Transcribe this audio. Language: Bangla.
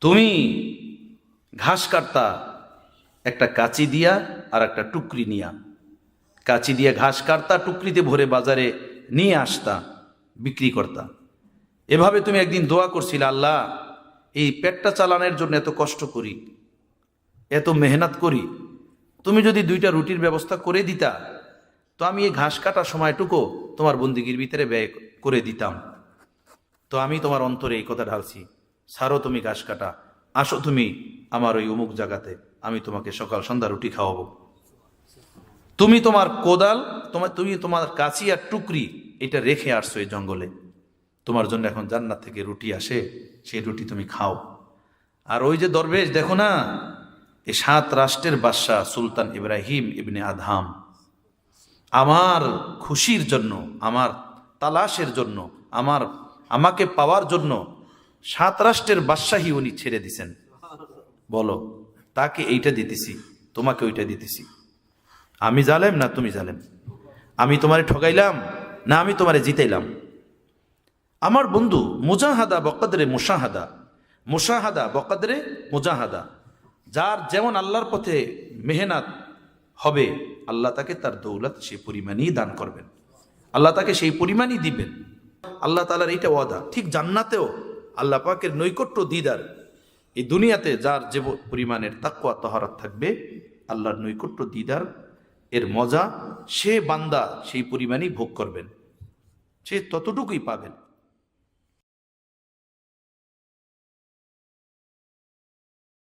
তুমি ঘাস কাটতা একটা কাঁচি দিয়া আর একটা টুকরি নিয়া, কাঁচি দিয়ে ঘাস কাটতা, টুকরিতে ভরে বাজারে নিয়ে আসতা, বিক্রি করতা। এভাবে তুমি একদিন দোয়া করছিলে, আল্লাহ এই পেটটা চালানোর জন্য এত কষ্ট করি, এত মেহনত করি, তুমি যদি 2টা রুটির ব্যবস্থা করে দিতা তো আমি এই ঘাস কাটার সময়টুকু তোমার বন্দিগির ভিতরে ব্যয় করে দিতাম। তো আমি তোমার অন্তরে এই কথা ঢালছি, ছাড়ো তুমি ঘাস কাটা, আসো তুমি আমার ওই অমুক জায়গাতে, আমি তোমাকে সকাল সন্ধ্যা রুটি খাওয়াবো। তুমি তোমার কোদাল, তুমি তোমার কাঁচি আর টুকরি এটা রেখে আসছো এই জঙ্গলে, তোমার জন্য এখন জান্নাত থেকে রুটি আসে, সেই রুটি তুমি খাও। আর ওই যে দরবেশ দেখো না, এই 7 রাষ্ট্রের বাদশাহ সুলতান ইব্রাহিম ইবনে আদহাম, আমার খুশির জন্য, আমার তালাশের জন্য, আমাকে পাওয়ার জন্য 7 রাষ্ট্রের বাদশাহী উনি ছেড়ে দিছেন। বলো, তাকে এইটা দিতেছি, তোমাকে ওইটা দিতেছি। আমি জালেম না তুমি জালেম? আমি তোমারে ঠকাইলাম না আমি তোমারে জিতাইলাম? আমার বন্ধু মুজাহাদা বকদরে মুশাহাদা, মুশাহাদা বকদরে মুজাহাদা। যার যেমন আল্লাহর পথে মেহনত হবে, আল্লাহ তাকে তার দৌলত সেই পরিমাণই দান করবেন, আল্লাহ তাকে সেই পরিমাণই দিবেন। আল্লাহ তাআলার এইটা ওয়াদা। ঠিক জান্নাতেও আল্লাহ পাকের নৈকট্য দিদার, এই দুনিয়াতে যার যে পরিমাণের তাকওয়া তাহারাত থাকবে, আল্লাহর নৈকট্য দিদার এর মজা সে বান্দা সেই পরিমাণই ভোগ করবেন, সে ততটুকুই পাবেন।